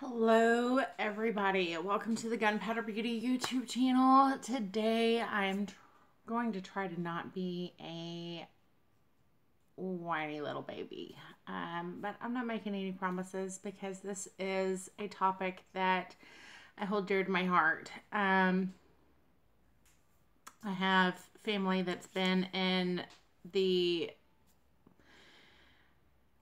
Hello everybody, welcome to the Gunpowder Beauty YouTube channel. Today I'm going to try to not be a whiny little baby, but I'm not making any promises because this is a topic that I hold dear to my heart. I have family that's been in the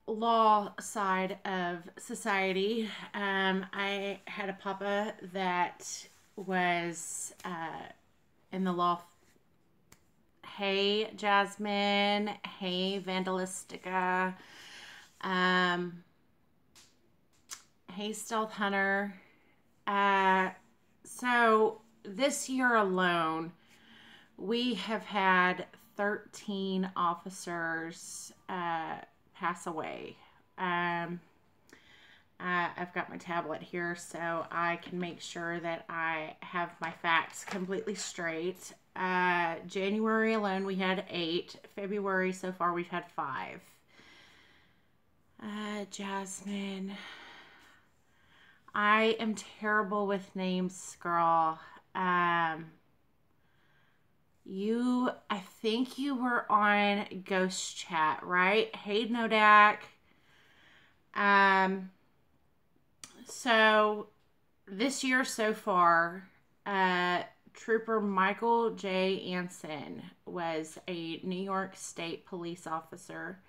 law side of society. I had a papa that was in the law. Hey, Jasmine. Hey, Vandalistica. Hey, Stealth Hunter. So this year alone, we have had 13 officers pass away. I've got my tablet here so I can make sure that I have my facts completely straight. January alone we had 8. February so far we've had 5. Jasmine. I am terrible with names, girl. I think you were on Ghost Chat, right? Hey, Nodak. So this year so far, Trooper Michael J. Anson was a New York State police officer.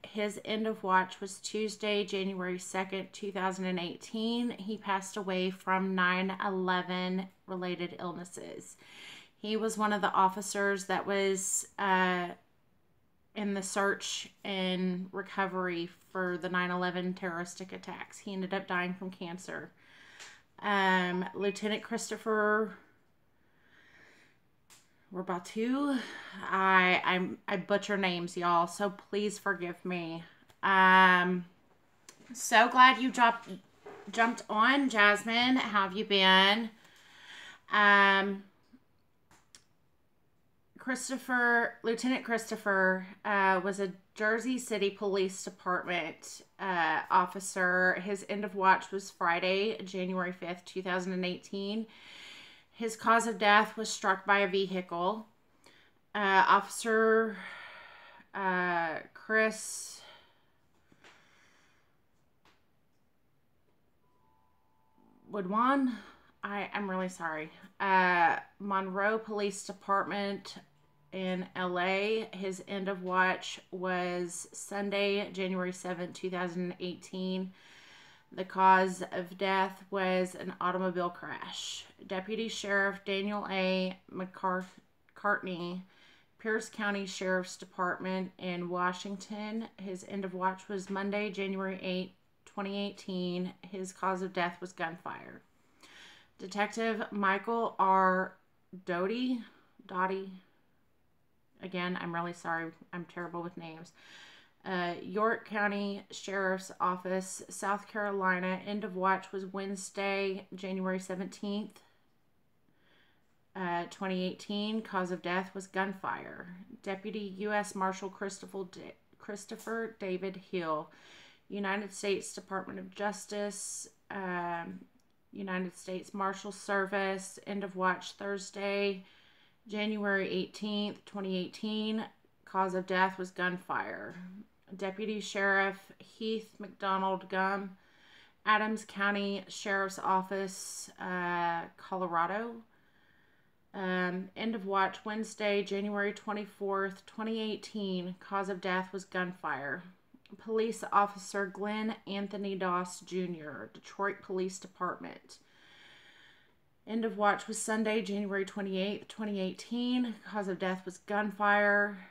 His end of watch was Tuesday, January 2nd, 2018. He passed away from 9/11 related illnesses. He was one of the officers that was in the search and recovery for the 9/11 terroristic attacks. He ended up dying from cancer. Lieutenant Christopher Rabatu. I butcher names, y'all, so please forgive me. So glad you jumped on, Jasmine. How have you been? Lieutenant Christopher was a Jersey City Police Department officer. His end of watch was Friday, January 5th, 2018. His cause of death was struck by a vehicle. Officer Chris Woodwan, I'm really sorry. Monroe Police Department in LA. His end of watch was Sunday, January 7th, 2018. The cause of death was an automobile crash. Deputy Sheriff Daniel A. McCartney, Pierce County Sheriff's Department in Washington. His end of watch was Monday, January 8th, 2018. His cause of death was gunfire. Detective Michael R. Doty. Again, I'm really sorry. I'm terrible with names. York County Sheriff's Office, South Carolina. End of watch was Wednesday, January 17th, 2018. Cause of death was gunfire. Deputy U.S. Marshal Christopher David Hill, United States Department of Justice, United States Marshal Service. End of watch Thursday, January 18th, 2018. Cause of death was gunfire. Deputy Sheriff Heath McDonald Gum, Adams County Sheriff's Office, Colorado. End of watch Wednesday, January 24th, 2018. Cause of death was gunfire. Police Officer Glenn Anthony Doss Jr., Detroit Police Department. End of watch was Sunday, January 28th, 2018. Cause of death was gunfire.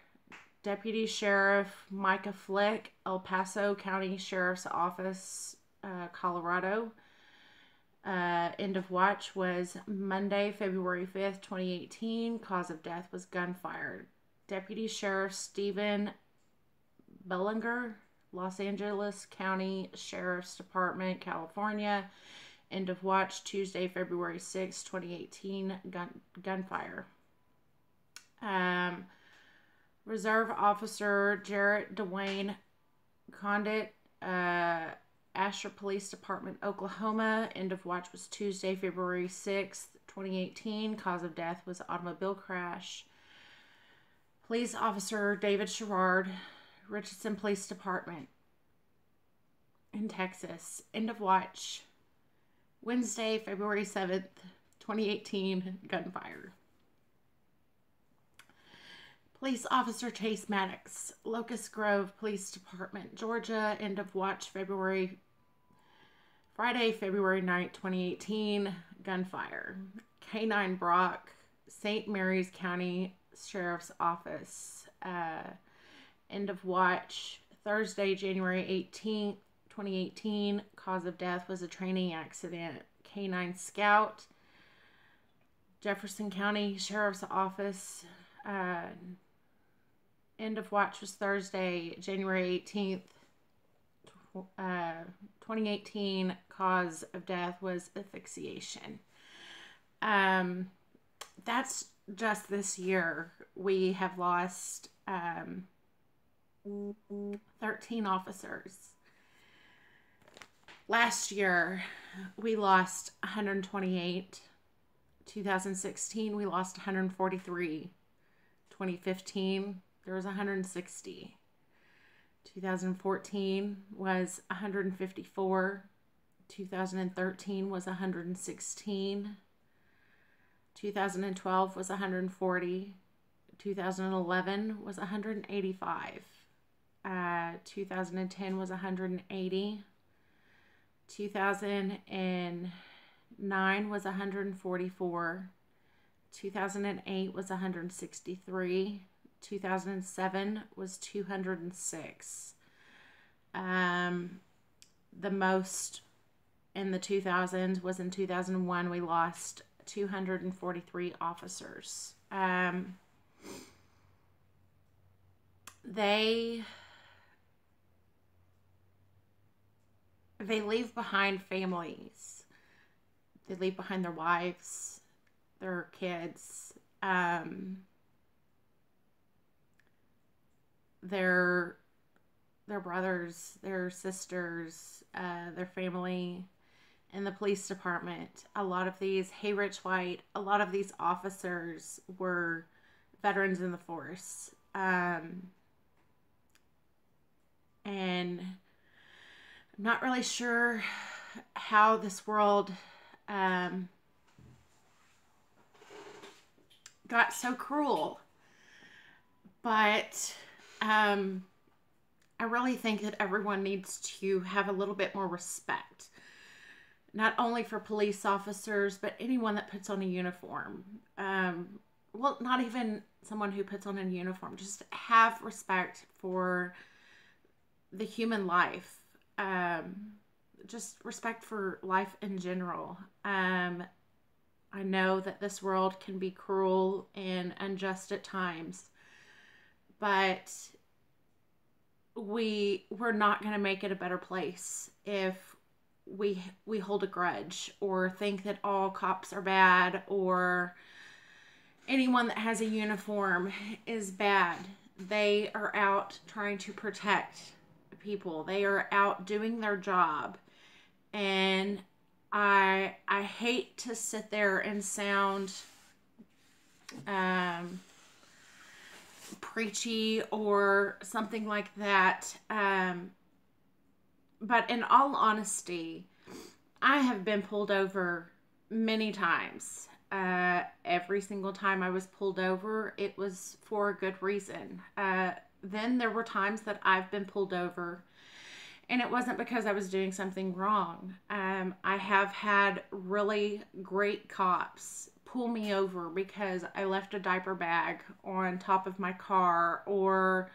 Deputy Sheriff Micah Flick, El Paso County Sheriff's Office, Colorado. End of watch was Monday, February 5th, 2018. Cause of death was gunfire. Deputy Sheriff Stephen Bellinger, Los Angeles County Sheriff's Department, California. End of watch Tuesday, February 6th, 2018. Gunfire. Reserve Officer Jarrett Dwayne Condit, Asher Police Department, Oklahoma. End of watch was Tuesday, February 6th, 2018. Cause of death was automobile crash. Police Officer David Sherrard, Richardson Police Department in Texas. End of watch Wednesday, February 7th, 2018. Gunfire. Police Officer Chase Maddox, Locust Grove Police Department, Georgia. End of watch Friday, February 9th, 2018. Gunfire. K9 Brock, St. Mary's County Sheriff's Office. End of watch Thursday, January 18th, 2018. Cause of death was a training accident. K9 Scout, Jefferson County Sheriff's Office. End of watch was Thursday, January 18th, 2018. Cause of death was asphyxiation. That's just this year. We have lost 13 officers. Last year, we lost 128. 2016, we lost 143. 2015, there was 160. 2014 was 154. 2013 was 116. 2012 was 140. 2011 was 185. 2010 was 180. 2009 was 144. 2008 was 163. 2007 was 206. The most in the 2000s was in 2001. We lost 243 officers. They leave behind families. They leave behind their wives, their kids, their brothers, their sisters, their family in the police department. A lot of these, hey Rich White, a lot of these officers were veterans in the force. And I'm not really sure how this world got so cruel, but I really think that everyone needs to have a little bit more respect, not only for police officers, but anyone that puts on a uniform. Well, not even someone who puts on a uniform. Just have respect for the human life. Just respect for life in general. I know that this world can be cruel and unjust at times, but we're not going to make it a better place if we hold a grudge or think that all cops are bad or anyone that has a uniform is bad. They are out trying to protect people. They are out doing their job. And I hate to sit there and sound preachy or something like that. But in all honesty, I have been pulled over many times. Every single time I was pulled over, it was for a good reason. Then there were times that I've been pulled over and it wasn't because I was doing something wrong. I have had really great cops pull me over because I left a diaper bag on top of my car, or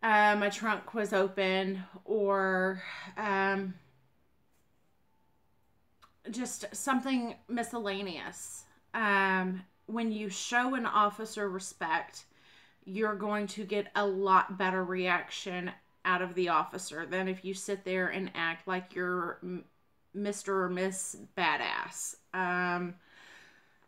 my trunk was open, or just something miscellaneous. When you show an officer respect, you're going to get a lot better reaction out of the officer than if you sit there and act like you're Mr. or Miss Badass.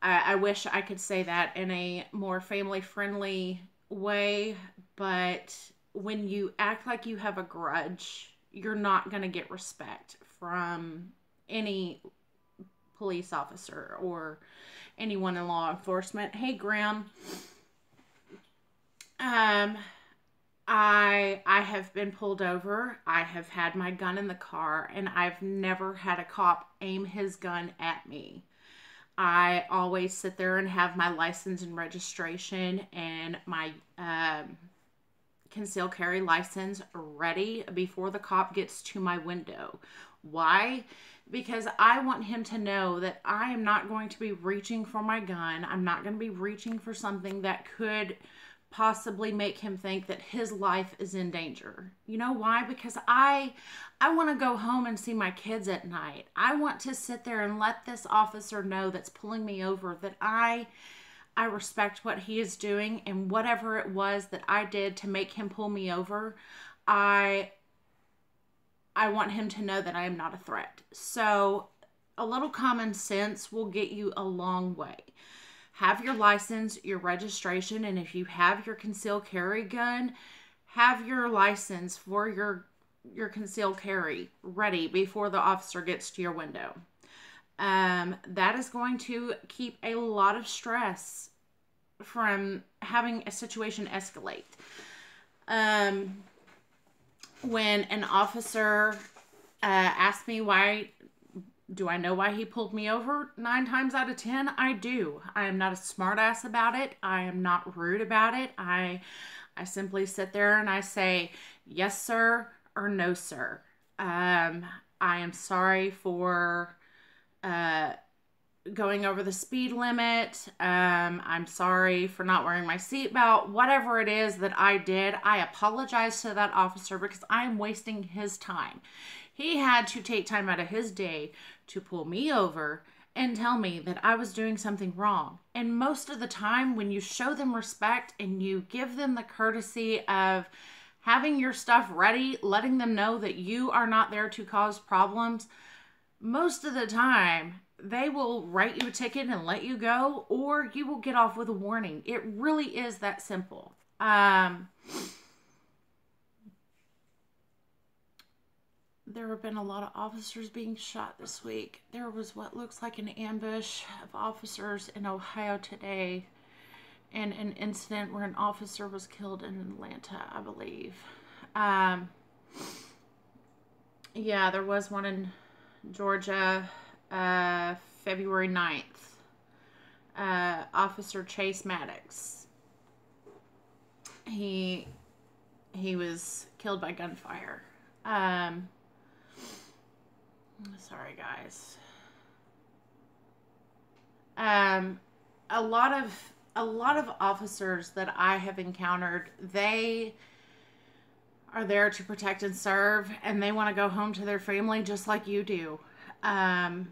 I wish I could say that in a more family-friendly way, but when you act like you have a grudge, you're not going to get respect from any police officer or anyone in law enforcement. Hey, Graham. I have been pulled over. I have had my gun in the car, and I've never had a cop aim his gun at me. I always sit there and have my license and registration and my concealed carry license ready before the cop gets to my window. Why? Because I want him to know that I am not going to be reaching for my gun. I'm not going to be reaching for something that could possibly make him think that his life is in danger. You know why? Because I want to go home and see my kids at night. I want to sit there and let this officer know that's pulling me over that I respect what he is doing, and whatever it was that I did to make him pull me over, I want him to know that I am not a threat. So a little common sense will get you a long way. Have your license, your registration, and if you have your concealed carry gun, have your license for your concealed carry ready before the officer gets to your window. That is going to keep a lot of stress from having a situation escalate. When an officer asks me why, do I know why he pulled me over? 9 times out of 10, I do. I am not a smart ass about it. I am not rude about it. I simply sit there and I say, yes, sir, or no, sir. I am sorry for going over the speed limit. I'm sorry for not wearing my seatbelt. Whatever it is that I did, I apologize to that officer because I'm wasting his time. He had to take time out of his day to pull me over and tell me that I was doing something wrong. And most of the time, when you show them respect and you give them the courtesy of having your stuff ready, letting them know that you are not there to cause problems, most of the time, they will write you a ticket and let you go, or you will get off with a warning. It really is that simple. There have been a lot of officers being shot this week. There was what looks like an ambush of officers in Ohio today, and an incident where an officer was killed in Atlanta, I believe. Yeah, there was one in Georgia, February 9th. Officer Chase Maddox. He was killed by gunfire. Sorry, guys. A lot of officers that I have encountered, they are there to protect and serve, and they want to go home to their family just like you do. I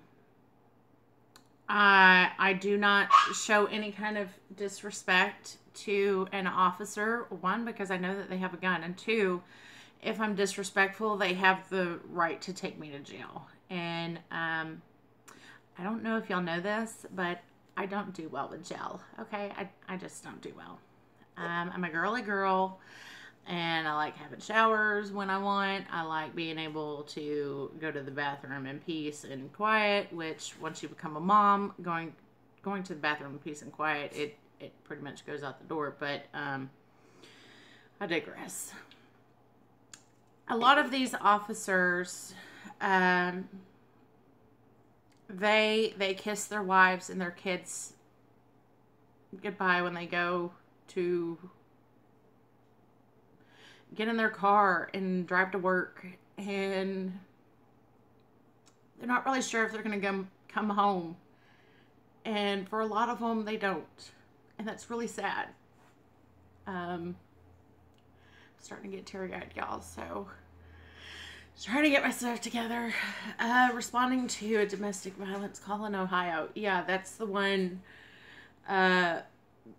do not show any kind of disrespect to an officer. 1, because I know that they have a gun, and 2, if I'm disrespectful, they have the right to take me to jail. And I don't know if y'all know this, but I don't do well with jail. Okay, I just don't do well. I'm a girly girl, and I like having showers when I want. I like being able to go to the bathroom in peace and quiet, which once you become a mom, going to the bathroom in peace and quiet, it pretty much goes out the door. But I digress. A lot of these officers, they kiss their wives and their kids goodbye when they go to get in their car and drive to work, and they're not really sure if they're going to come home. And for a lot of them, they don't. And that's really sad. Starting to get teary-eyed, y'all, so trying to get myself together. Responding to a domestic violence call in Ohio. Yeah, that's the one that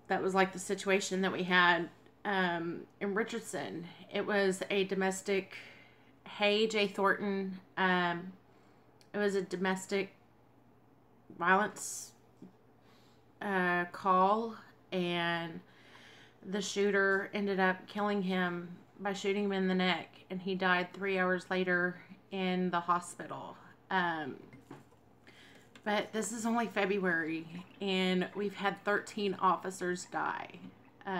was like the situation that we had in Richardson. It was a domestic, hey, Jay Thornton, it was a domestic violence call, and the shooter ended up killing him by shooting him in the neck, and he died 3 hours later in the hospital. But this is only February, and we've had 13 officers die. 2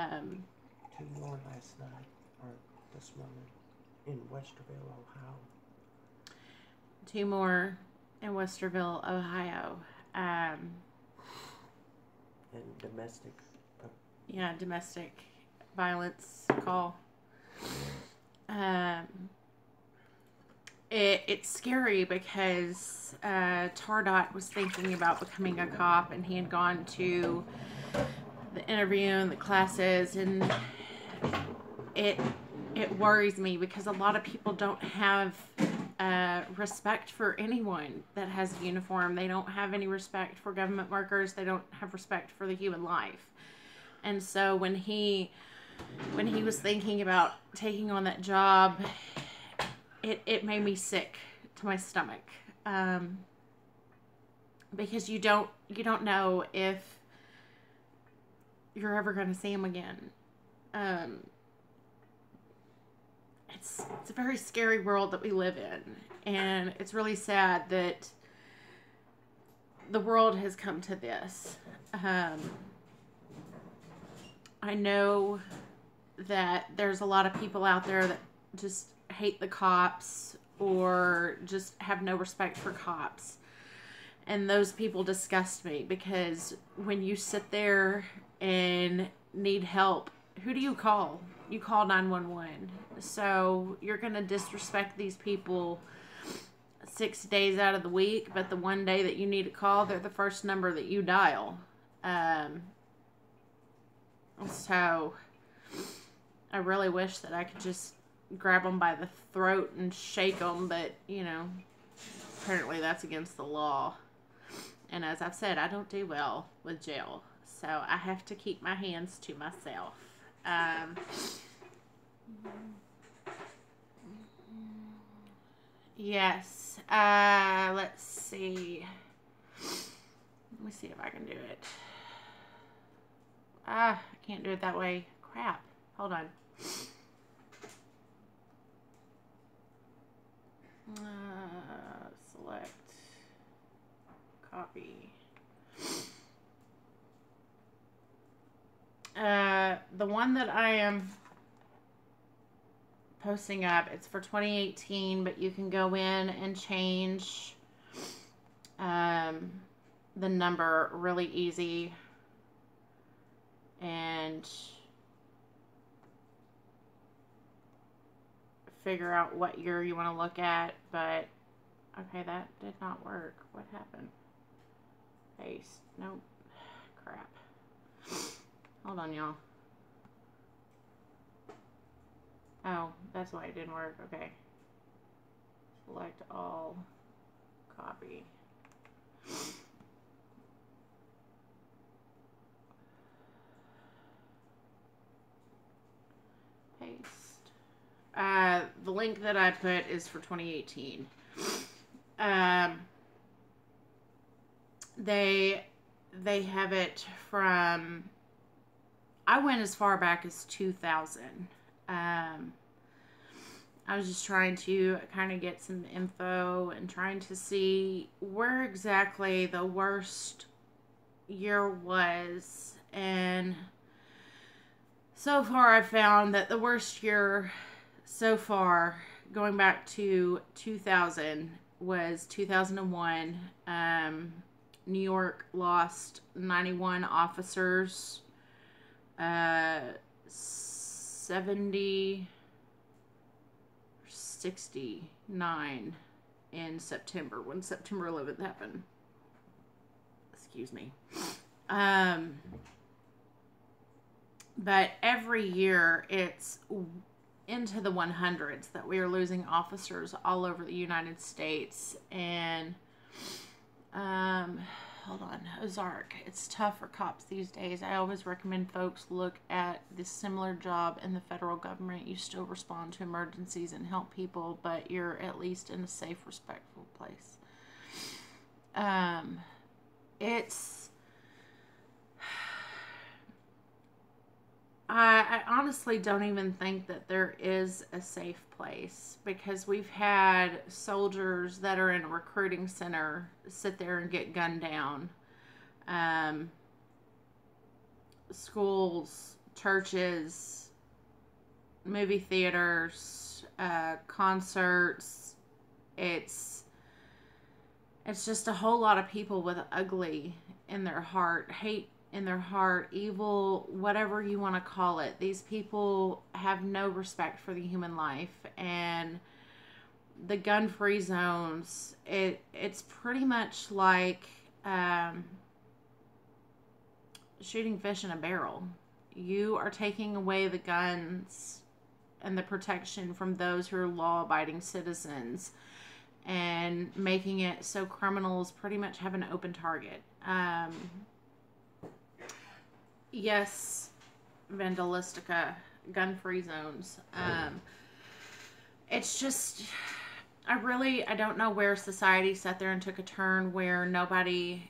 more last night, or this morning, in Westerville, Ohio. 2 more in Westerville, Ohio. And domestic. Yeah, domestic violence call. It's scary because Tardot was thinking about becoming a cop, and he had gone to the interview and the classes, and it worries me because a lot of people don't have respect for anyone that has a uniform. They don't have any respect for government workers. They don't have respect for the human life. And so when he was thinking about taking on that job, it made me sick to my stomach, because you don't know if you're ever going to see him again. It's a very scary world that we live in, and it's really sad that the world has come to this. I know that there's a lot of people out there that just hate the cops or just have no respect for cops. And those people disgust me, because when you sit there and need help, who do you call? You call 911. So you're going to disrespect these people 6 days out of the week, but the one day that you need a call, they're the first number that you dial. So I really wish that I could just grab them by the throat and shake them, but, you know, apparently that's against the law. And as I've said, I don't do well with jail, so I have to keep my hands to myself. Yes. Let's see. Let me see if I can do it. I can't do it that way. Crap. Hold on. Select. Copy. The one that I am posting up, it's for 2018, but you can go in and change the number really easy, and figure out what year you want to look at. But okay, that did not work. What happened? Paste. Nope. Crap. Hold on, y'all. Oh, that's why it didn't work. Okay. Select all. Copy. Paste. The link that I put is for 2018. They have it from, I went as far back as 2000. I was just trying to kind of get some info and trying to see where exactly the worst year was. And so far I found that the worst year so far, going back to 2000, was 2001. New York lost 91 officers. 70 or 69 in September, when September 11th happened. Excuse me. But every year it's into the 100s that we are losing officers all over the United States. And hold on, Ozark. It's tough for cops these days. I always recommend folks look at this similar job in the federal government. You still respond to emergencies and help people, but you're at least in a safe, respectful place. I honestly don't even think that there is a safe place, because we've had soldiers that are in a recruiting center sit there and get gunned down. Um, Schools, churches, movie theaters, concerts. It's just a whole lot of people with ugly in their heart, hate in their heart, evil, whatever you want to call it. These people have no respect for the human life. And the gun-free zones, it's pretty much like shooting fish in a barrel. You are taking away the guns and the protection from those who are law-abiding citizens, and making it so criminals pretty much have an open target. Yes, Vandalistica, gun-free zones. It's just, I don't know where society sat there and took a turn where nobody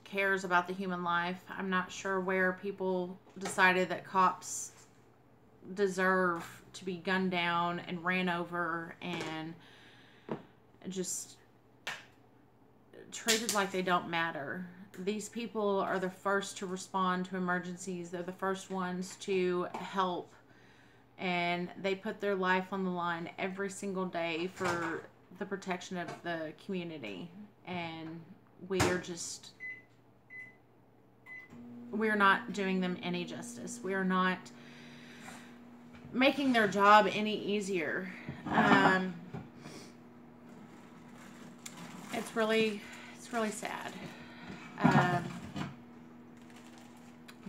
cares about the human life. I'm not sure where people decided that cops deserve to be gunned down and ran over and just treated like they don't matter. These people are the first to respond to emergencies. They're the first ones to help, and they put their life on the line every single day for the protection of the community. And we're not doing them any justice. We're not making their job any easier. It's really sad.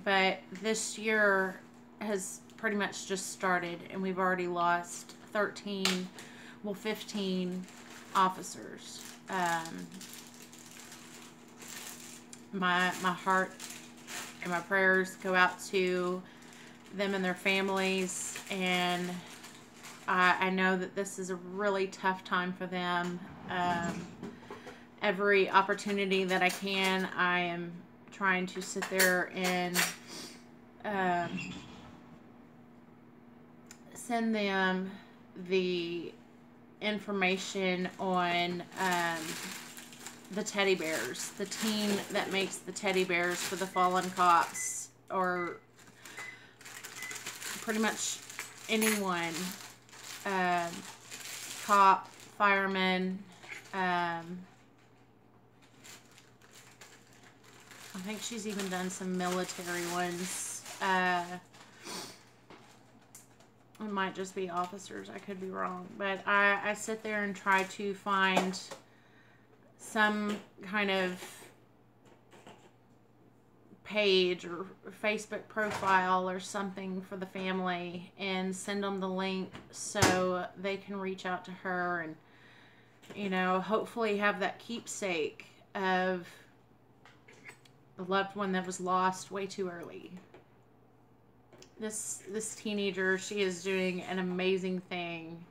But this year has pretty much just started, and we've already lost 15 officers. My heart and my prayers go out to them and their families, and I know that this is a really tough time for them. Every opportunity that I can, I am trying to sit there and send them the information on the teddy bears. The team that makes the teddy bears for the fallen cops, or pretty much anyone, cop, fireman, I think she's even done some military ones. It might just be officers. I could be wrong. But I sit there and try to find some kind of page or Facebook profile or something for the family, and send them the link so they can reach out to her and, you know, hopefully have that keepsake of a loved one that was lost way too early. This teenager, she is doing an amazing thing.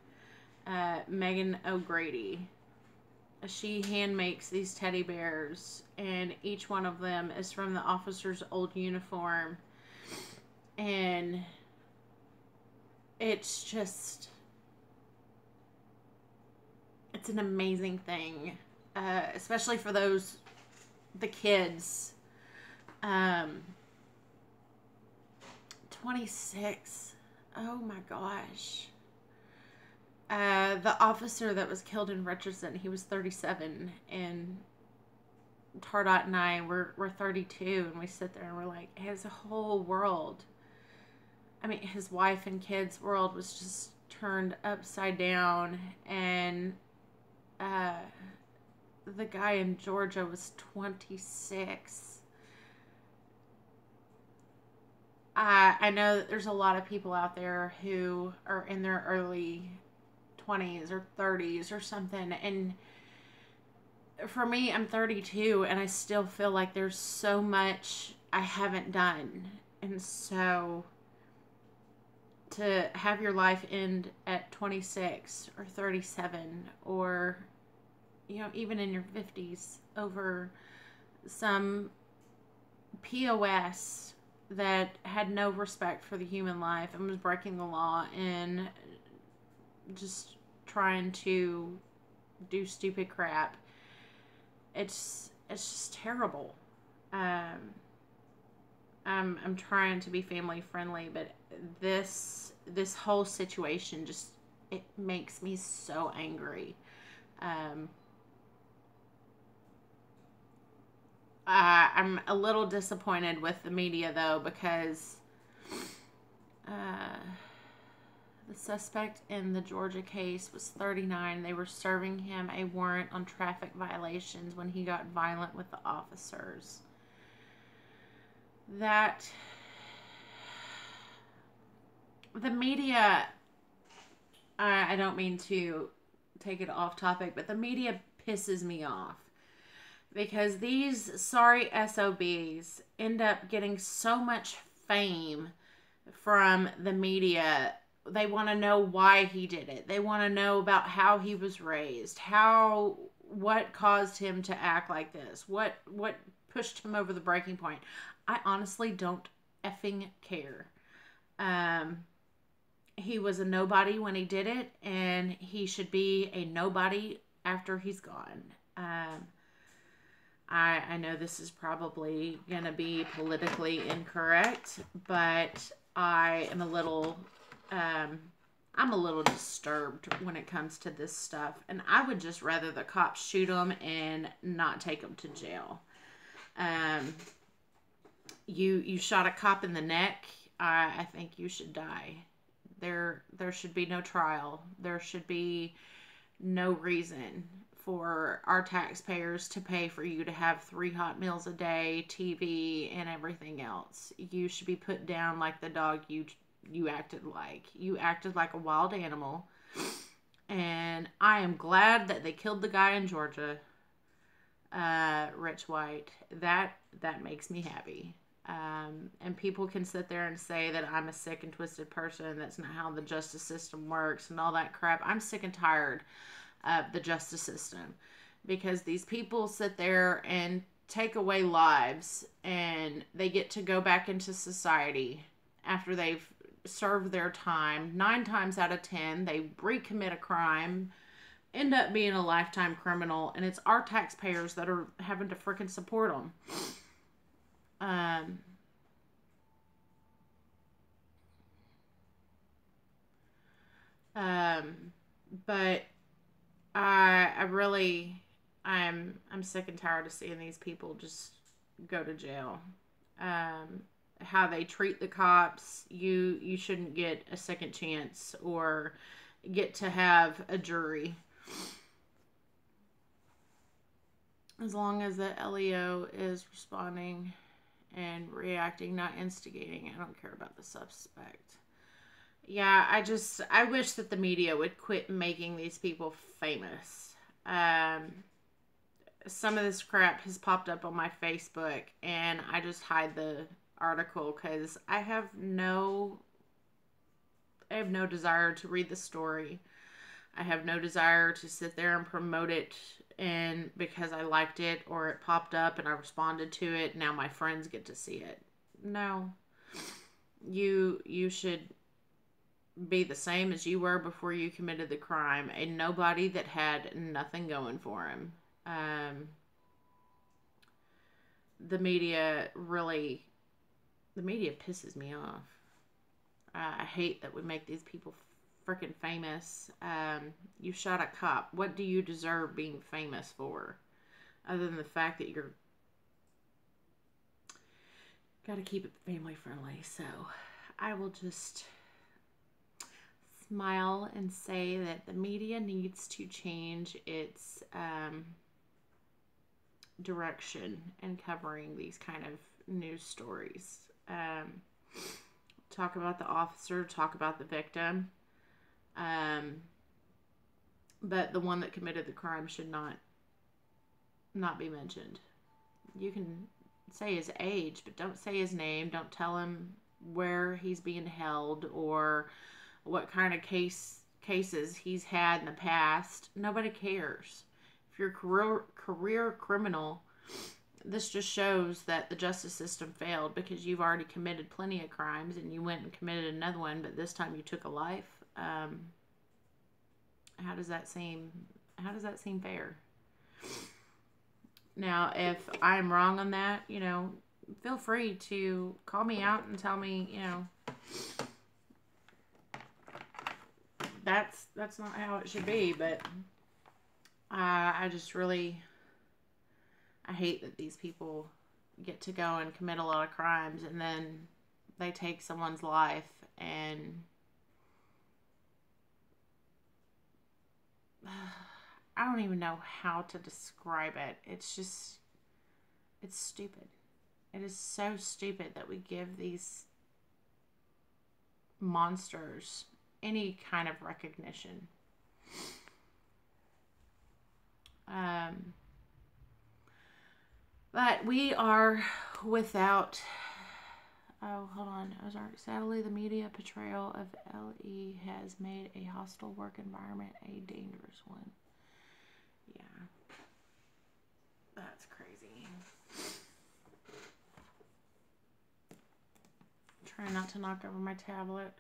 Megan O'Grady. She hand makes these teddy bears, and each one of them is from the officer's old uniform. And it's just, it's an amazing thing. Especially for the kids. 26. Oh my gosh. The officer that was killed in Richardson, he was 37, and Tardot and I were 32, and we sit there and we're like, his whole world, I mean, his wife and kids' world was just turned upside down. And the guy in Georgia was 26. I know that there's a lot of people out there who are in their early 20s or 30s or something, and for me, I'm 32, and I still feel like there's so much I haven't done. And so to have your life end at 26 or 37, or, you know, even in your 50s over some POS that had no respect for the human life and was breaking the law and just trying to do stupid crap. It's just terrible. I'm trying to be family friendly, but this whole situation just, it makes me so angry. I'm a little disappointed with the media though, because the suspect in the Georgia case was 39. They were serving him a warrant on traffic violations when he got violent with the officers. That the media, I don't mean to take it off topic, but the media pisses me off, because these sorry SOBs end up getting so much fame from the media. They want to know why he did it. They want to know about how he was raised, what caused him to act like this, what pushed him over the breaking point. I honestly don't effing care. He was a nobody when he did it, and he should be a nobody after he's gone. I know this is probably going to be politically incorrect, but I am a little disturbed when it comes to this stuff. And I would just rather the cops shoot them and not take them to jail. You shot a cop in the neck. I think you should die. There should be no trial. There should be no reason for our taxpayers to pay for you to have 3 hot meals a day, TV, and everything else. You should be put down like the dog you acted like. You acted like a wild animal. And I am glad that they killed the guy in Georgia, Rich White. That makes me happy. And people can sit there and say that I'm a sick and twisted person. That's not how the justice system works and all that crap. I'm sick and tired of the justice system, because these people sit there and take away lives, and they get to go back into society after they've served their time. 9 times out of 10, they recommit a crime, end up being a lifetime criminal, and it's our taxpayers that are having to freaking support them. But I'm sick and tired of seeing these people just go to jail. How they treat the cops, you shouldn't get a second chance or get to have a jury. As long as the LEO is responding and reacting, not instigating, I don't care about the suspect. Yeah, I wish that the media would quit making these people famous. Some of this crap has popped up on my Facebook, and I just hide the article because I have no desire to read the story. I have no desire to sit there and promote it, and because I liked it or it popped up and I responded to it, now my friends get to see it. No. You should be the same as you were before you committed the crime. A nobody that had nothing going for him. The media pisses me off. I hate that we make these people freaking famous. You shot a cop. What do you deserve being famous for? Other than the fact that you're... Gotta keep it family friendly. So, I will just smile and say that the media needs to change its direction in covering these kind of news stories. Talk about the officer, talk about the victim, but the one that committed the crime should not be mentioned. You can say his age, but don't say his name. Don't tell him where he's being held or what kind of cases he's had in the past. Nobody cares. If you're a career criminal this just shows that the justice system failed, because you've already committed plenty of crimes and you went and committed another one, but this time you took a life. How does that seem fair? Now, if I'm wrong on that, you know, feel free to call me out and tell me, you know, that's not how it should be. But I just really, I hate that these people get to go and commit a lot of crimes and then they take someone's life, and I don't even know how to describe it. It's just, it's stupid. It is so stupid that we give these monsters any kind of recognition. But we are without... Oh, hold on. Sadly, the media portrayal of LE has made a hostile work environment a dangerous one. Yeah. That's crazy. Try not to knock over my tablet.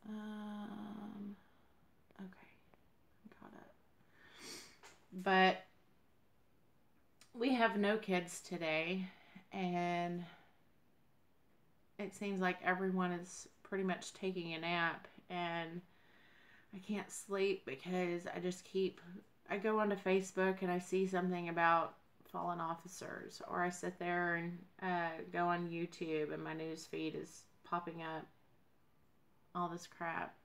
Okay. I'm caught up. But we have no kids today, and it seems like everyone is pretty much taking a nap, and I can't sleep because I go onto Facebook and I see something about fallen officers, or I sit there and go on YouTube and my news feed is popping up all this crap.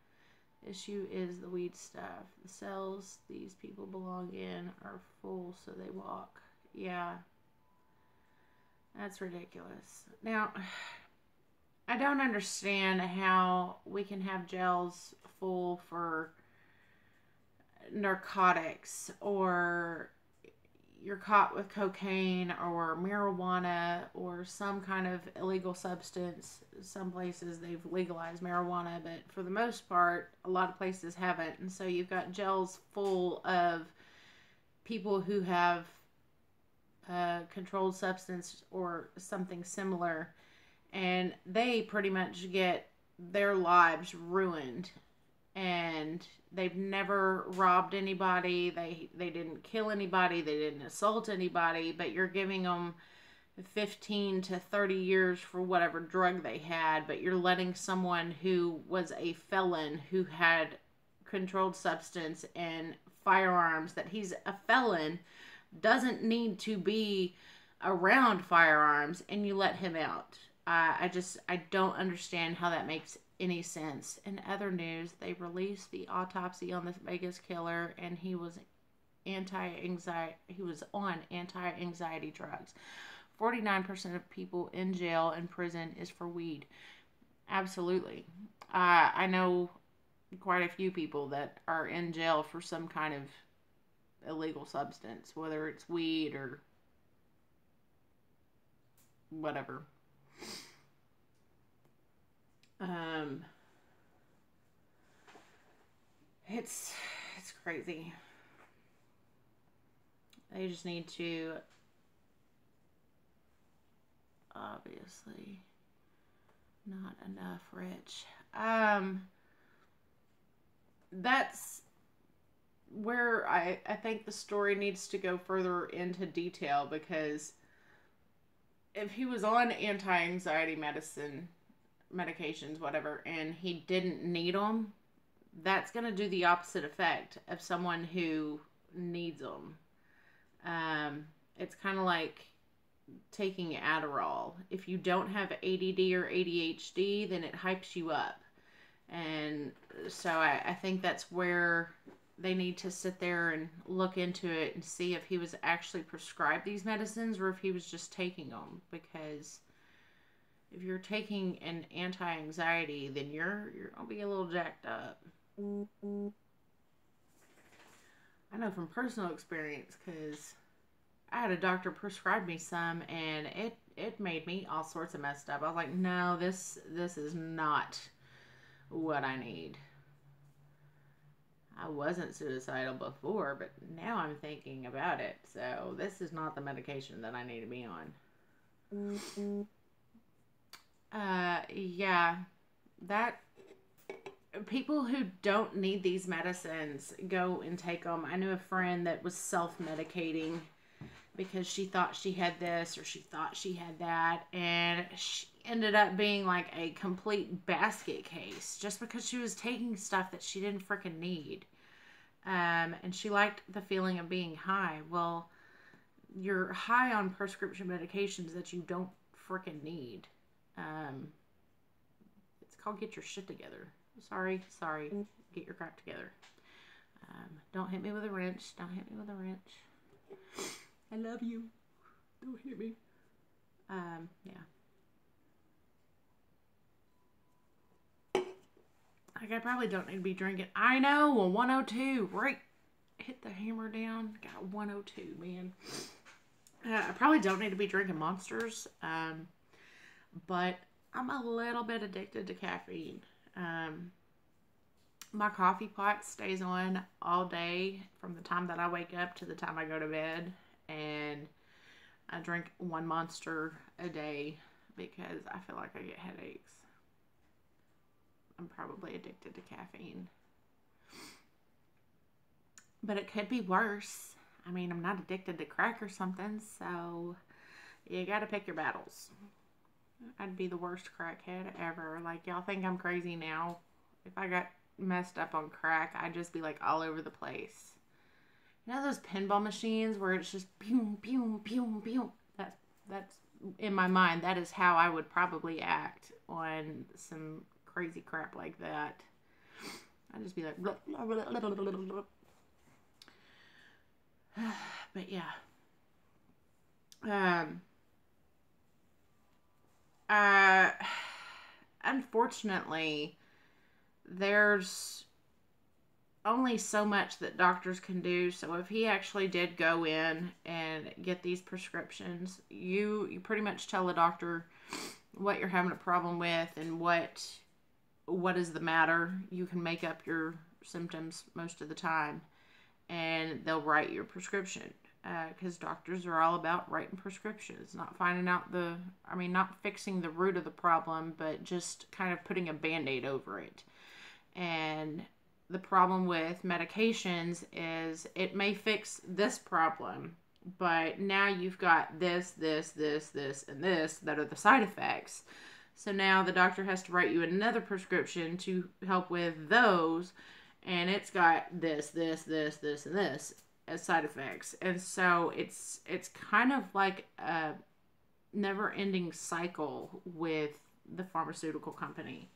Issue is the weed stuff. The cells these people belong in are full, so they walk. Yeah. That's ridiculous. Now, I don't understand how we can have jails full for narcotics, or you're caught with cocaine or marijuana or some kind of illegal substance. Some places they've legalized marijuana, but for the most part, a lot of places haven't. And so you've got jails full of people who have controlled substance or something similar, and they pretty much get their lives ruined. And they've never robbed anybody. They didn't kill anybody. They didn't assault anybody. But you're giving them 15 to 30 years for whatever drug they had. But you're letting someone who was a felon, who had controlled substance and firearms, that he's a felon, doesn't need to be around firearms, and you let him out. I don't understand how that makes any sense. In other news, they released the autopsy on the Vegas killer, and he was on anti-anxiety drugs. 49% of people in jail and prison is for weed. Absolutely. I know quite a few people that are in jail for some kind of illegal substance, whether it's weed or whatever. It's crazy. They just need to, obviously, not enough rich. That's where I think the story needs to go further into detail, because if he was on anti-anxiety medications, whatever, and he didn't need them, that's going to do the opposite effect of someone who needs them. It's kind of like taking Adderall. If you don't have ADD or ADHD, then it hypes you up. And so I think that's where they need to sit there and look into it and see if he was actually prescribed these medicines or if he was just taking them. Because if you're taking an anti-anxiety, then you're gonna be a little jacked up. I know from personal experience, because I had a doctor prescribe me some, and it made me all sorts of messed up. I was like, no, this is not what I need. I wasn't suicidal before, but now I'm thinking about it. So this is not the medication that I need to be on. Yeah, that people who don't need these medicines go and take them. I knew a friend that was self-medicating because she thought she had this or she thought she had that, and she ended up being like a complete basket case just because she was taking stuff that she didn't freaking need. And she liked the feeling of being high. Well, you're high on prescription medications that you don't freaking need. It's called get your shit together. Sorry. Get your crap together. Don't hit me with a wrench. Don't hit me with a wrench. I love you. Don't hit me. Yeah. Like, I probably don't need to be drinking. I know, 102. Right. Hit the hammer down. Got 102, man. I probably don't need to be drinking Monsters. But I'm a little bit addicted to caffeine. My coffee pot stays on all day from the time that I wake up to the time I go to bed. And I drink one Monster a day because I feel like I get headaches. I'm probably addicted to caffeine. But it could be worse. I mean, I'm not addicted to crack or something, so you gotta pick your battles. I'd be the worst crackhead ever. Like, y'all think I'm crazy now. If I got messed up on crack, I'd just be like all over the place. You know those pinball machines where it's just boom, boom, boom, boom? That's in my mind. That is how I would probably act on some crazy crap like that. I'd just be like, blah, blah, blah, blah, blah, blah, blah. But yeah. Unfortunately, there's only so much that doctors can do. So if he actually did go in and get these prescriptions, you pretty much tell the doctor what you're having a problem with and what is the matter. You can make up your symptoms most of the time, and they'll write your prescription. Because doctors are all about writing prescriptions, not finding out not fixing the root of the problem, but just kind of putting a Band-Aid over it. And the problem with medications is it may fix this problem, but now you've got this, and this that are the side effects. So now the doctor has to write you another prescription to help with those, and it's got this, and this as side effects. And so it's kind of like a never-ending cycle with the pharmaceutical company.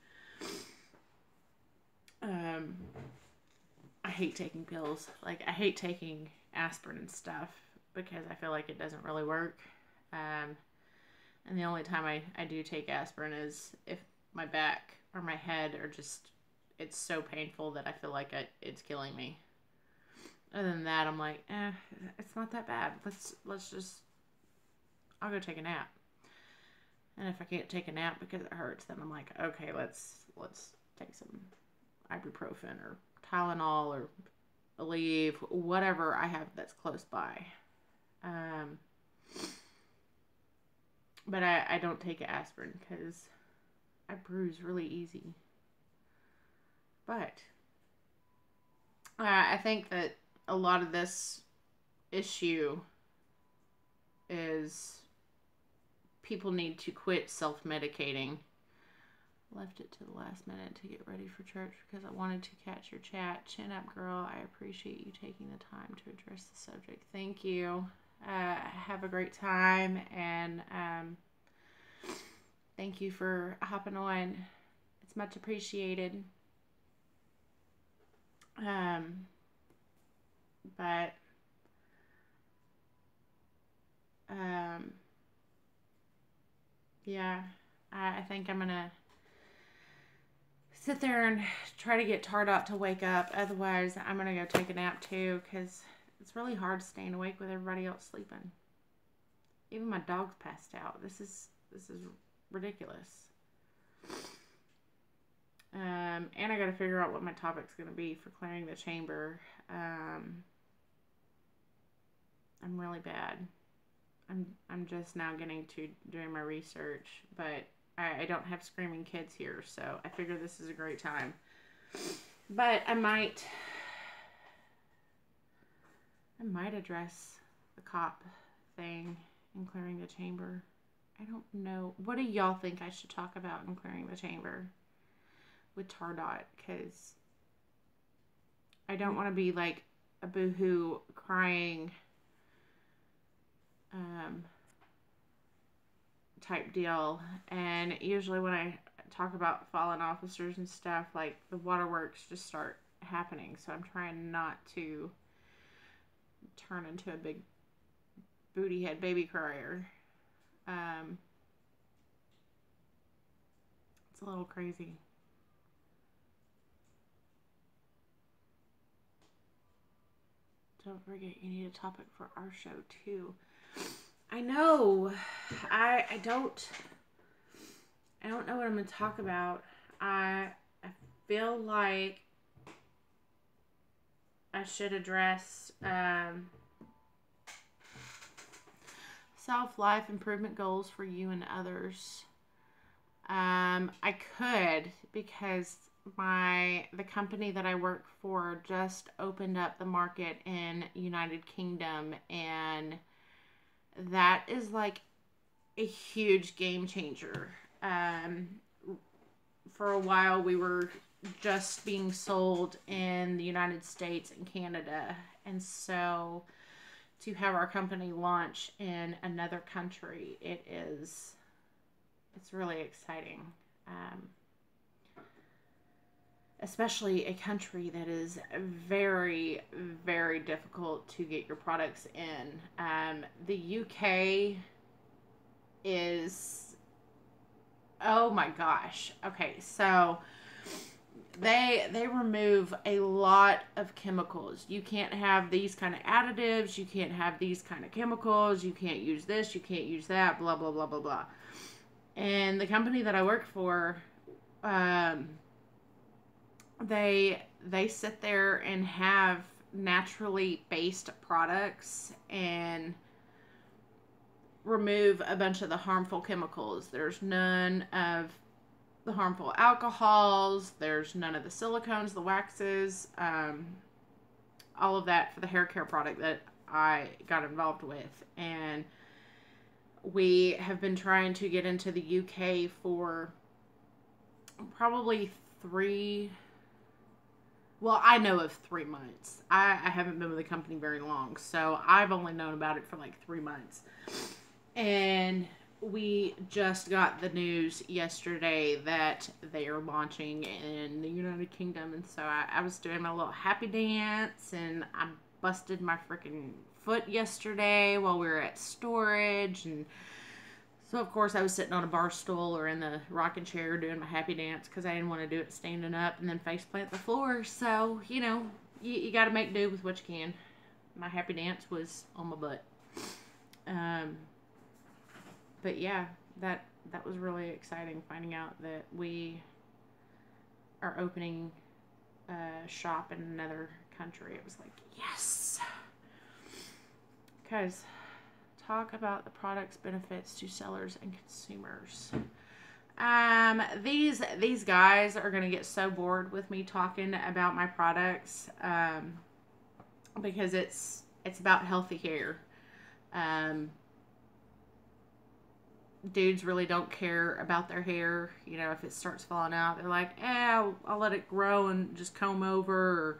I hate taking pills. Like, I hate taking aspirin and stuff because I feel like it doesn't really work. And the only time I do take aspirin is if my back or my head are just, it's so painful that I feel like it's killing me. Other than that, I'm like, it's not that bad. Let's just, I'll go take a nap. And if I can't take a nap because it hurts, then I'm like, okay, let's take some ibuprofen or Tylenol or Aleve, whatever I have that's close by. But I don't take aspirin because I bruise really easy. But I think that a lot of this issue is people need to quit self-medicating. Left it to the last minute to get ready for church because I wanted to catch your chat. Chin up, girl. I appreciate you taking the time to address the subject. Thank you. Have a great time, and thank you for hopping on. It's much appreciated. But yeah, I think I'm gonna sit there and try to get Tardot to wake up. Otherwise, I'm gonna go take a nap too, because it's really hard staying awake with everybody else sleeping. Even my dog's passed out. This is ridiculous. And I got to figure out what my topic's going to be for clearing the chamber. I'm really bad. I'm just now getting to doing my research, but I don't have screaming kids here, so I figure this is a great time. But I might address the cop thing in clearing the chamber. I don't know. What do y'all think I should talk about in clearing the chamber with Tardot? Because I don't want to be like a boohoo crying type deal. And usually when I talk about fallen officers and stuff, like the waterworks just start happening. So I'm trying not to turn into a big booty head baby crier. It's a little crazy. Don't forget, you need a topic for our show too. I know. I don't know what I'm going to talk about. I feel like I should address self-life improvement goals for you and others. I could, because the company that I work for just opened up the market in United Kingdom, and that is like a huge game changer. For a while we were just being sold in the United States and Canada, and so to have our company launch in another country, it's really exciting. Especially a country that is very, very difficult to get your products in. The UK is, oh my gosh. Okay, so they remove a lot of chemicals. You can't have these kind of additives. You can't have these kind of chemicals. You can't use this. You can't use that. Blah, blah, blah, blah, blah. And the company that I work for, they sit there and have naturally based products and remove a bunch of the harmful chemicals. There's none of the harmful alcohols. There's none of the silicones, the waxes, all of that for the hair care product that I got involved with. And we have been trying to get into the UK for probably I know of 3 months. I haven't been with the company very long, so I've only known about it for like 3 months. And we just got the news yesterday that they are launching in the United Kingdom. And so I was doing my little happy dance, and I busted my freaking foot yesterday while we were at storage. And so, of course, I was sitting on a bar stool or in the rocking chair doing my happy dance because I didn't want to do it standing up and then face plant the floor. So, you know, you got to make do with what you can. My happy dance was on my butt. But yeah, that was really exciting, finding out that we are opening a shop in another country. It was like, yes! Guys, talk about the product's benefits to sellers and consumers. These guys are gonna get so bored with me talking about my products, because it's about healthy hair. Dudes really don't care about their hair. You know, if it starts falling out, they're like, I'll let it grow and just comb over, or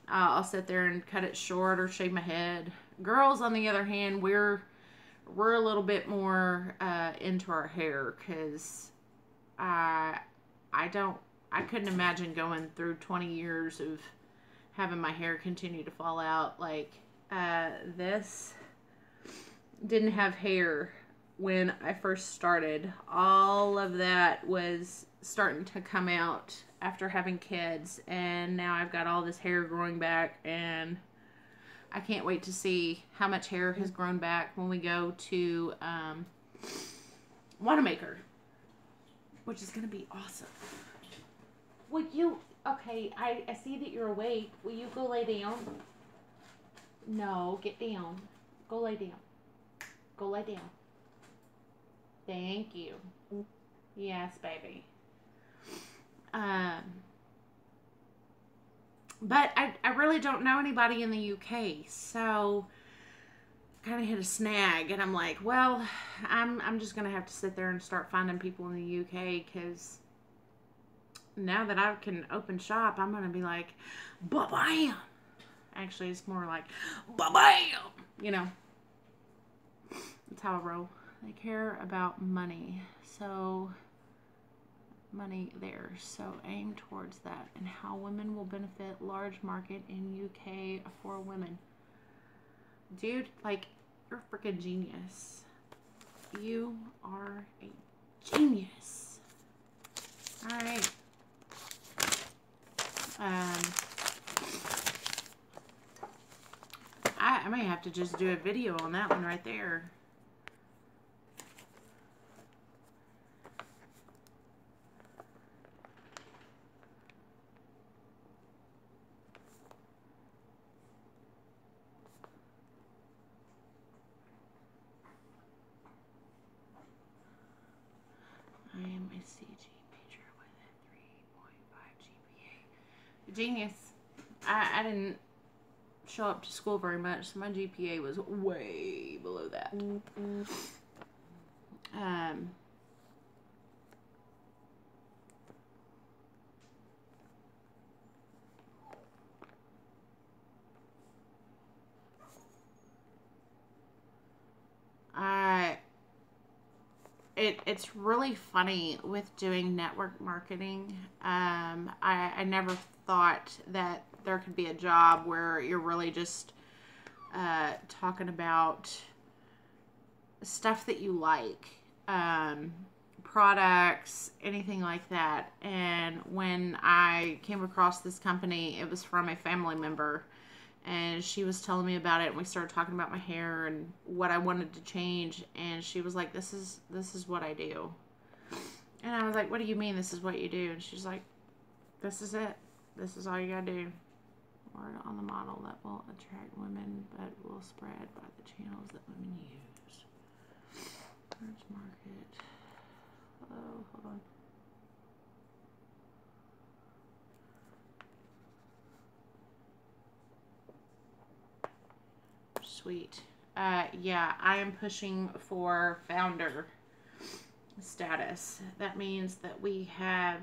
I'll sit there and cut it short or shave my head. Girls, on the other hand, we're a little bit more into our hair, because I couldn't imagine going through 20 years of having my hair continue to fall out. Like, this didn't have hair when I first started. All of that was starting to come out after having kids, and now I've got all this hair growing back, and I can't wait to see how much hair has grown back when we go to Wanamaker, which is going to be awesome. Will you, okay, I see that you're awake. Will you go lay down? No, get down. Go lay down. Go lay down. Thank you. Yes, baby. But I really don't know anybody in the UK, so kind of hit a snag, and I'm like, well, I'm just gonna have to sit there and start finding people in the UK, because now that I can open shop, I'm gonna be like, ba-bam. Actually, it's more like, ba-bam. You know, that's how I roll. They care about money, so money there. So aim towards that, and how women will benefit large market in UK for women. Dude, like, you're a freaking genius. You are a genius. All right. I may have to just do a video on that one right there. I am a CG major with a 3.5 GPA. Genius. I didn't show up to school very much, so my GPA was way below that. It's really funny with doing network marketing. I never thought that there could be a job where you're really just talking about stuff that you like, products, anything like that. And when I came across this company, it was from a family member, and she was telling me about it, and we started talking about my hair and what I wanted to change, and she was like, this is what I do. And I was like, what do you mean this is what you do? And she's like, this is it. This is all you gotta do. Word on the model that will attract women, but will spread by the channels that women use. Large market. Oh, hold on. Sweet. Yeah, I am pushing for founder status. That means that we have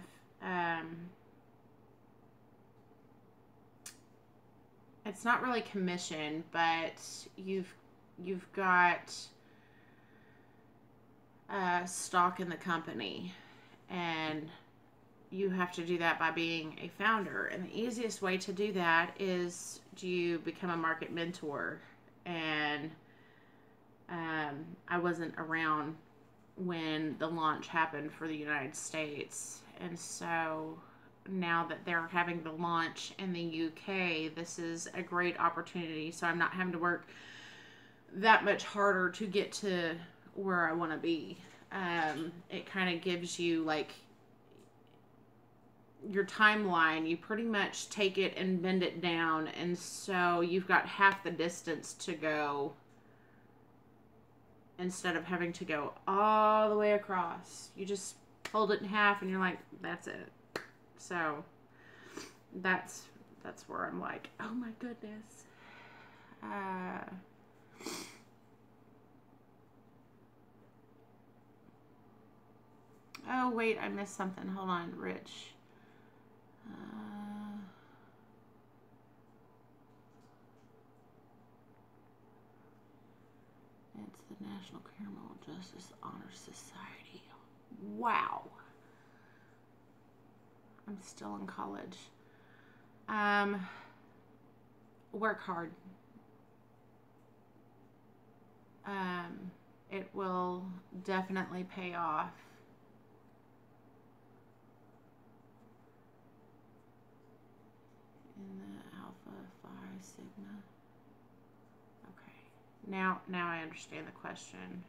it's not really commission, but you've got stock in the company, and you have to do that by being a founder. And the easiest way to do that is you become a market mentor. And I wasn't around when the launch happened for the United States, and so now that they're having the launch in the UK, this is a great opportunity. So I'm not having to work that much harder to get to where I want to be. It kind of gives you like your timeline. You pretty much take it and bend it down, and so you've got half the distance to go instead of having to go all the way across. You just fold it in half and you're like, that's it. So that's where I'm like, oh my goodness. Oh wait, I missed something. Hold on, Rich. It's the National Criminal Justice Honor Society. Wow. I'm still in college. Work hard. It will definitely pay off. In the Alpha Phi Sigma. Okay. Now I understand the question.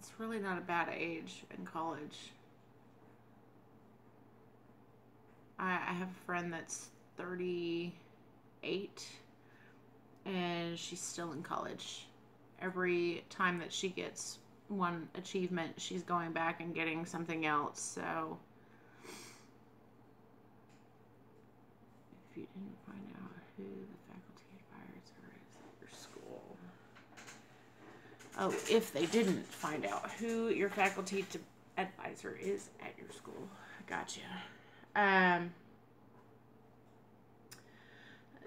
It's really not a bad age in college. I have a friend that's 38 and she's still in college. Every time that she gets one achievement, she's going back and getting something else. So if you didn't find out who the faculty advisor is at your school. Oh, if they didn't find out who your faculty advisor is at your school. Gotcha.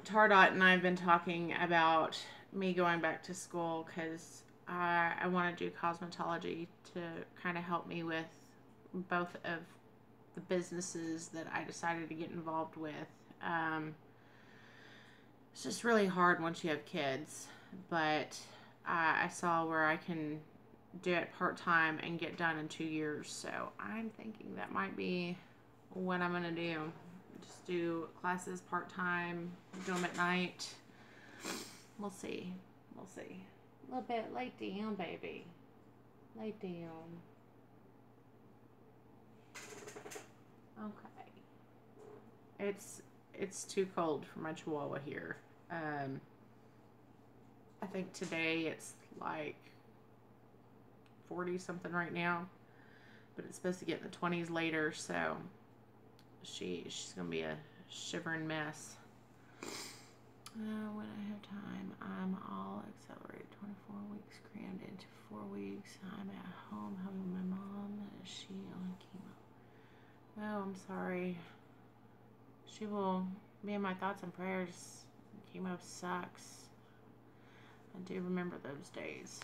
Tardot and I have been talking about me going back to school because I want to do cosmetology to kind of help me with both of the businesses that I decided to get involved with. It's just really hard once you have kids, but I saw where I can do it part-time and get done in 2 years, so I'm thinking that might be what I'm going to do. Just do classes part-time, do them at night. We'll see. We'll see. A little bit late down, baby. Late down. Okay. It's too cold for my chihuahua here. I think today it's like 40 something right now, but it's supposed to get in the 20s later, so she's gonna be a shivering mess. When I have time, I'm all accelerated 24 weeks crammed into 4 weeks. I'm at home helping my mom. Is she on chemo? Oh, I'm sorry. She will be in my thoughts and prayers. Chemo sucks. I do remember those days.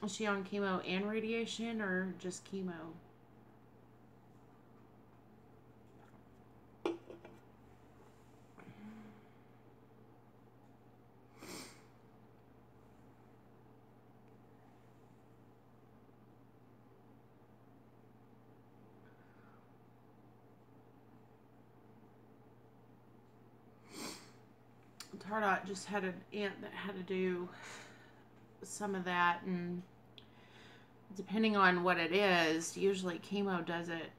Is she on chemo and radiation or just chemo? Tardot just had an aunt that had to do some of that, and depending on what it is, usually chemo does it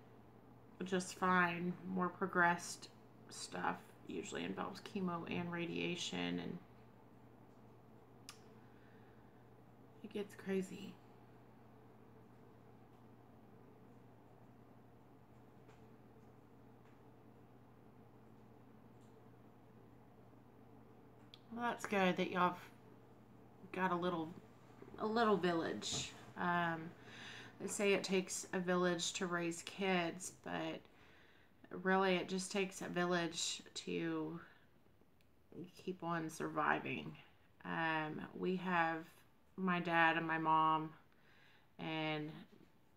just fine. More progressed stuff usually involves chemo and radiation, and it gets crazy. Well, that's good that y'all got a little village. They say it takes a village to raise kids, but really it just takes a village to keep on surviving. We have my dad and my mom, and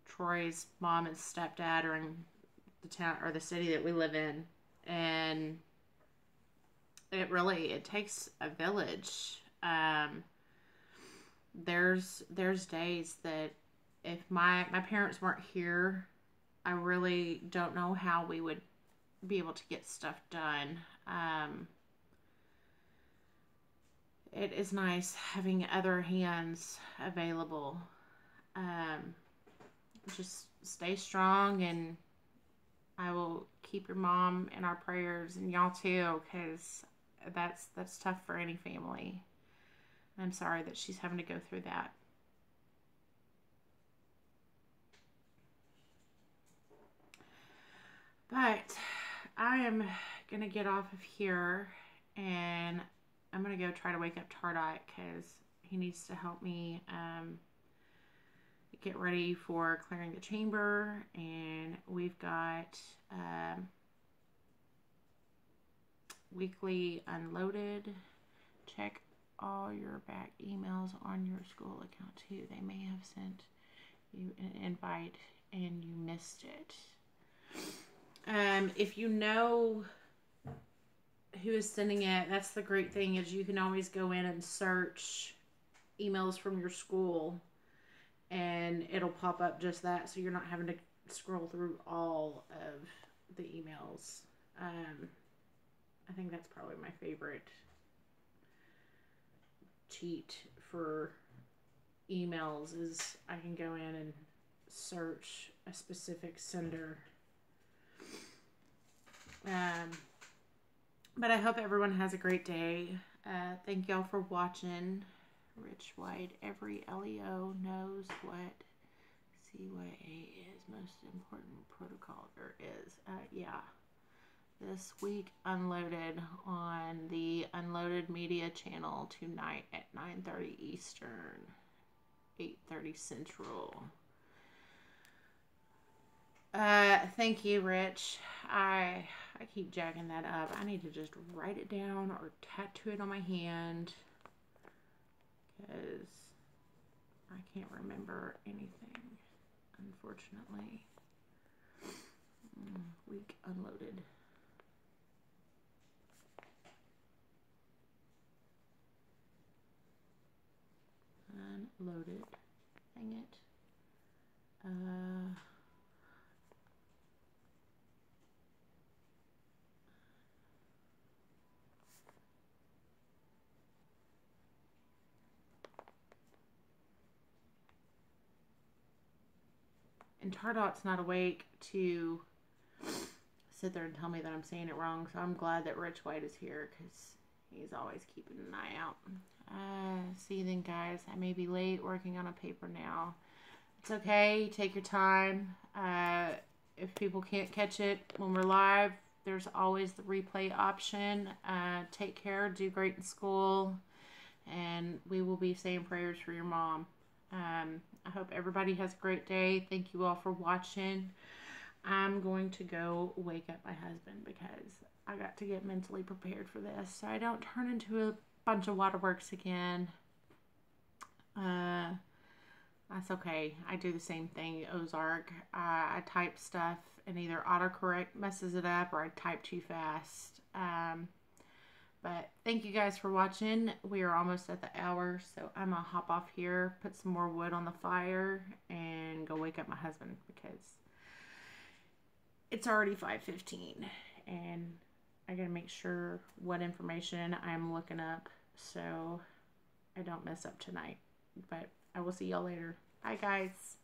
Troy's mom and stepdad are in the town or the city that we live in, and it takes a village. There's days that if my parents weren't here, I really don't know how we would be able to get stuff done. It is nice having other hands available. Just stay strong, and I will keep your mom in our prayers, and y'all too, because that's tough for any family. I'm sorry that she's having to go through that. But I am going to get off of here, and I'm going to go try to wake up Tardot because he needs to help me get ready for clearing the chamber. And we've got weekly unloaded. Check all your back emails on your school account too. They may have sent you an invite and you missed it. If you know who is sending it, that's the great thing, is you can always go in and search emails from your school and it'll pop up just that, so you're not having to scroll through all of the emails. I think that's probably my favorite cheat for emails is I can go in and search a specific sender. But I hope everyone has a great day. Thank y'all for watching. Rich White, every LEO knows what CYA is. Most important protocol there is. Yeah. This week unloaded on the Unloaded Media channel tonight at 9:30 Eastern, 8:30 Central. Thank you, Rich. I keep jacking that up. I need to just write it down or tattoo it on my hand because I can't remember anything, unfortunately. Week unloaded. Unloaded. Dang it. And Tardot's not awake to sit there and tell me that I'm saying it wrong, so I'm glad that Rich White is here because he's always keeping an eye out. See you then, guys. I may be late working on a paper now. It's okay. Take your time. If people can't catch it when we're live, there's always the replay option. Take care. Do great in school. And we will be saying prayers for your mom. I hope everybody has a great day. Thank you all for watching. I'm going to go wake up my husband because I got to get mentally prepared for this so I don't turn into a bunch of waterworks again. That's okay. I do the same thing, Ozark. I type stuff and either autocorrect messes it up or I type too fast. But thank you guys for watching. We are almost at the hour, so I'm going to hop off here, put some more wood on the fire, and go wake up my husband because it's already 5:15, and I got to make sure what information I'm looking up so I don't mess up tonight. But I will see y'all later. Bye, guys.